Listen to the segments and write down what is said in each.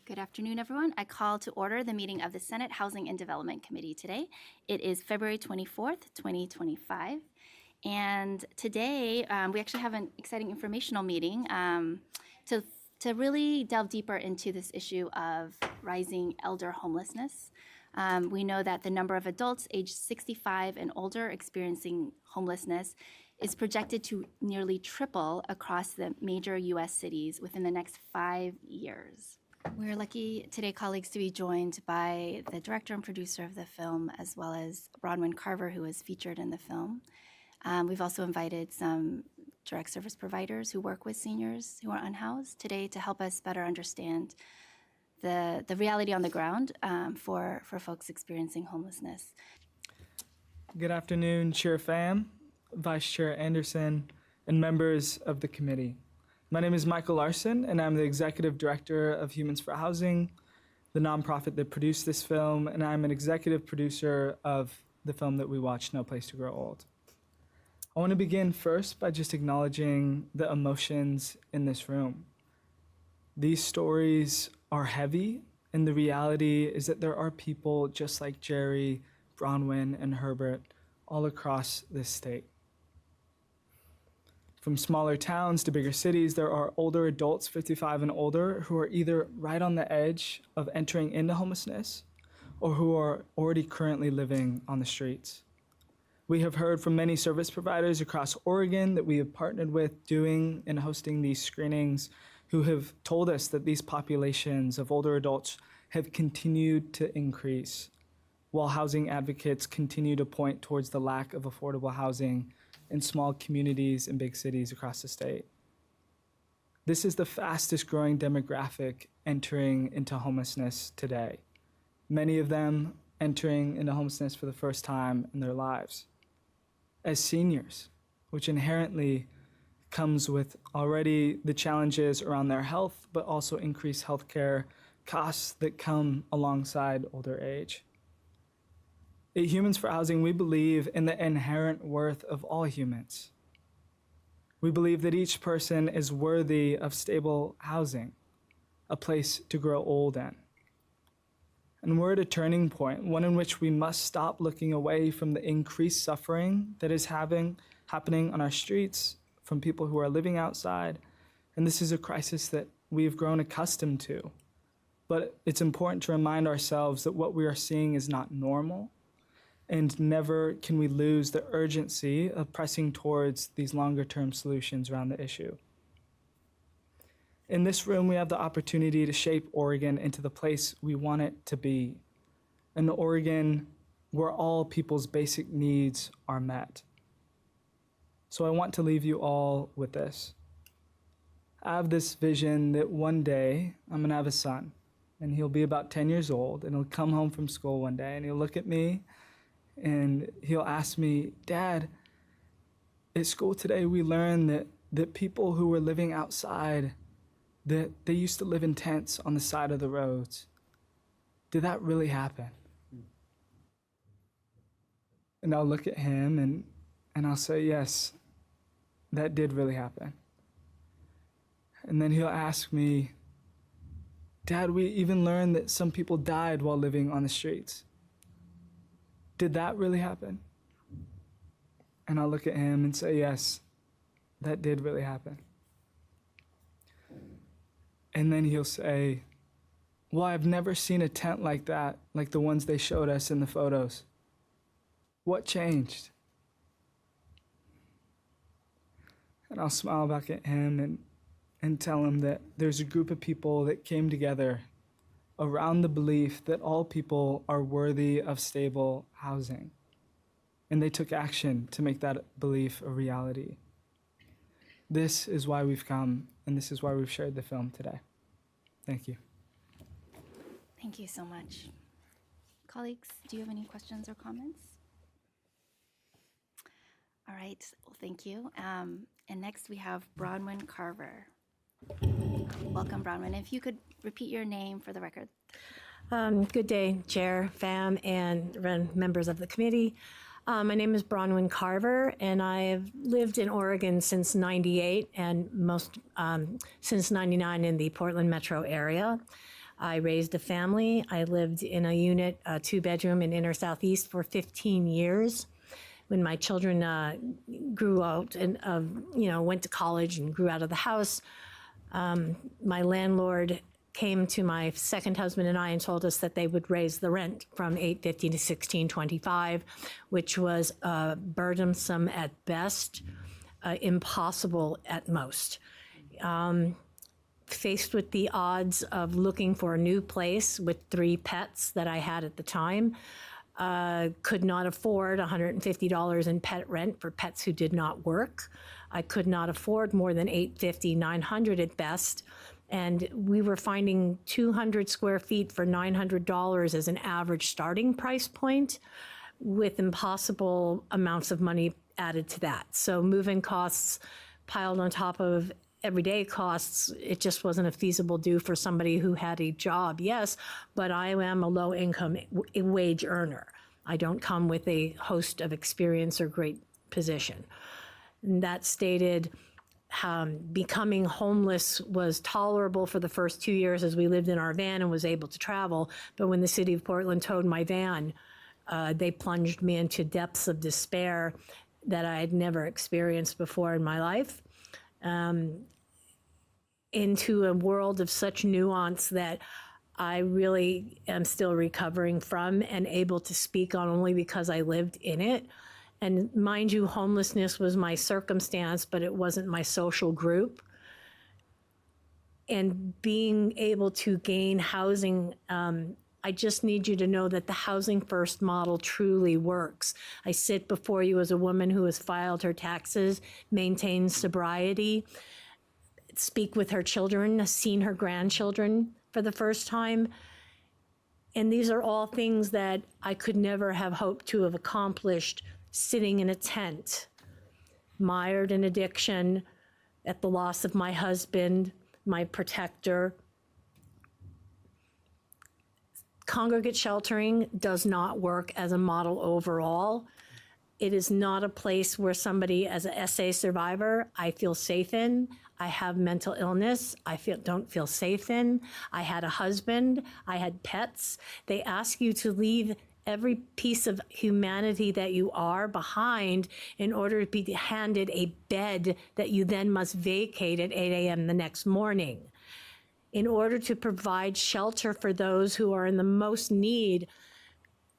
Good afternoon, everyone. I call to order the meeting of the Senate Housing and Development Committee today. It is February 24th, 2025. And today, we actually have an exciting informational meeting to really delve deeper into this issue of rising elder homelessness. We know that the number of adults aged 65 and older experiencing homelessness is projected to nearly triple across the major U.S. cities within the next 5 years. We're lucky today, colleagues, to be joined by the director and producer of the film, as well as Bronwyn Carver, who was featured in the film. We've also invited some direct service providers who work with seniors who are unhoused today to help us better understand the reality on the ground for folks experiencing homelessness. Good afternoon, Chair Pham, Vice Chair Anderson, and members of the committee. My name is Michael Larson, and I'm the Executive Director of Humans for Housing, the nonprofit that produced this film, and I'm an executive producer of the film that we watched, No Place to Grow Old. I want to begin first by just acknowledging the emotions in this room. These stories are heavy, and the reality is that there are people just like Jerry, Bronwyn, and Herbert all across this state. From smaller towns to bigger cities, there are older adults, 55 and older, who are either right on the edge of entering into homelessness or who are already currently living on the streets. We have heard from many service providers across Oregon that we have partnered with doing and hosting these screenings who have told us that these populations of older adults have continued to increase, while housing advocates continue to point towards the lack of affordable housing in small communities and big cities across the state. This is the fastest growing demographic entering into homelessness today, many of them entering into homelessness for the first time in their lives. As seniors, which inherently comes with already the challenges around their health, but also increased healthcare costs that come alongside older age. At Humans for Housing, we believe in the inherent worth of all humans. We believe that each person is worthy of stable housing, a place to grow old in. And we're at a turning point, one in which we must stop looking away from the increased suffering that is happening on our streets from people who are living outside. And this is a crisis that we've grown accustomed to. But it's important to remind ourselves that what we are seeing is not normal, and never can we lose the urgency of pressing towards these longer-term solutions around the issue. In this room, we have the opportunity to shape Oregon into the place we want it to be, an Oregon where all people's basic needs are met. So I want to leave you all with this. I have this vision that one day I'm gonna have a son, and he'll be about 10 years old, and he'll come home from school one day, and he'll look at me, and he'll ask me, "Dad, at school today we learned that people who were living outside, that they used to live in tents on the side of the roads. Did that really happen?" And I'll look at him and I'll say, "Yes, that did really happen." And then he'll ask me, "Dad, we even learned that some people died while living on the streets. Did that really happen?" And I'll look at him and say, "Yes, that did really happen." And then he'll say, "Well, I've never seen a tent like that, like the ones they showed us in the photos. What changed?" And I'll smile back at him and tell him that there's a group of people that came together around the belief that all people are worthy of stable housing. And they took action to make that belief a reality. This is why we've come, and this is why we've shared the film today. Thank you. Thank you so much. Colleagues, do you have any questions or comments? All right, well, thank you. And next we have Bronwyn Carver. Welcome, Bronwyn. If you could repeat your name for the record. Good day, Chair, Pham, and members of the committee. My name is Bronwyn Carver, and I've lived in Oregon since '98 and since '99 in the Portland metro area. I raised a family. I lived in a unit, a 2-bedroom in Inner Southeast for 15 years. When my children grew out and went to college and grew out of the house, my landlord came to my second husband and I and told us that they would raise the rent from $8.50 to $16.25, which was burdensome at best, impossible at most. Faced with the odds of looking for a new place with 3 pets that I had at the time, could not afford $150 in pet rent for pets who did not work. I could not afford more than $850, $900 at best. And we were finding 200 square feet for $900 as an average starting price point, with impossible amounts of money added to that. So moving costs piled on top of everyday costs, it just wasn't a feasible do for somebody who had a job, yes, but I am a low income wage earner. I don't come with a host of experience or great position. And that stated, becoming homeless was tolerable for the first 2 years as we lived in our van and was able to travel. But when the city of Portland towed my van, they plunged me into depths of despair that I had never experienced before in my life. Into a world of such nuance that I really am still recovering from and able to speak on only because I lived in it. And mind you, homelessness was my circumstance, but it wasn't my social group. And being able to gain housing, I just need you to know that the Housing First model truly works. I sit before you as a woman who has filed her taxes, maintained sobriety, speak with her children, seen her grandchildren for the first time. And these are all things that I could never have hoped to have accomplished sitting in a tent, mired in addiction, at the loss of my husband, my protector. Congregate sheltering does not work as a model overall. It is not a place where somebody, as an SA survivor, I feel safe in. I have mental illness. Don't feel safe in. I had a husband. I had pets. They ask you to leave every piece of humanity that you are behind in order to be handed a bed that you then must vacate at 8 a.m. the next morning. In order to provide shelter for those who are in the most need,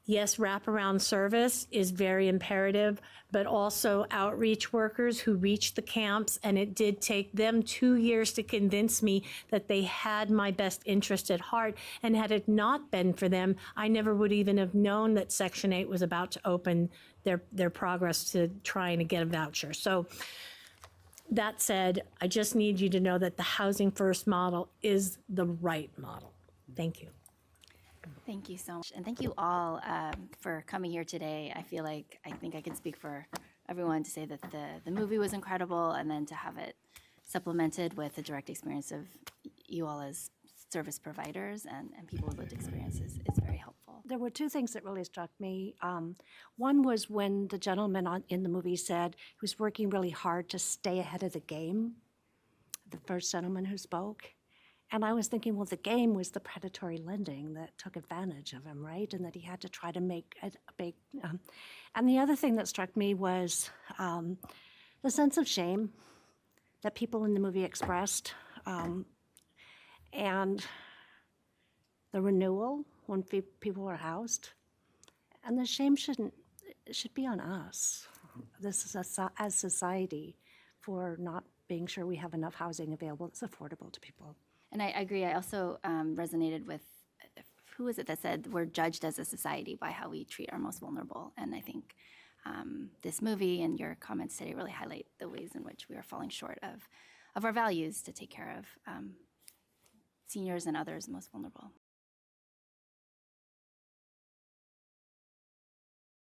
yes, wraparound service is very imperative, but also outreach workers who reach the camps, and it did take them 2 years to convince me that they had my best interest at heart, and had it not been for them, I never would even have known that Section 8 was about to open their progress to trying to get a voucher. So that said, I just need you to know that the Housing First model is the right model. Thank you. Thank you so much. And thank you all for coming here today. I think I can speak for everyone to say that the movie was incredible, and then to have it supplemented with the direct experience of you all as service providers and people with lived experiences is very helpful. There were 2 things that really struck me. One was when the gentleman in the movie said he was working really hard to stay ahead of the game, the first gentleman who spoke. And I was thinking, well, the game was the predatory lending that took advantage of him, right? And that he had to try to make a big... And the other thing that struck me was the sense of shame that people in the movie expressed, and the renewal when people are housed. And the shame should be on us, as society, for not being sure we have enough housing available that's affordable to people. And I agree. I also resonated with, who was it that said we're judged as a society by how we treat our most vulnerable? And I think this movie and your comments today really highlight the ways in which we are falling short of our values to take care of seniors and others most vulnerable.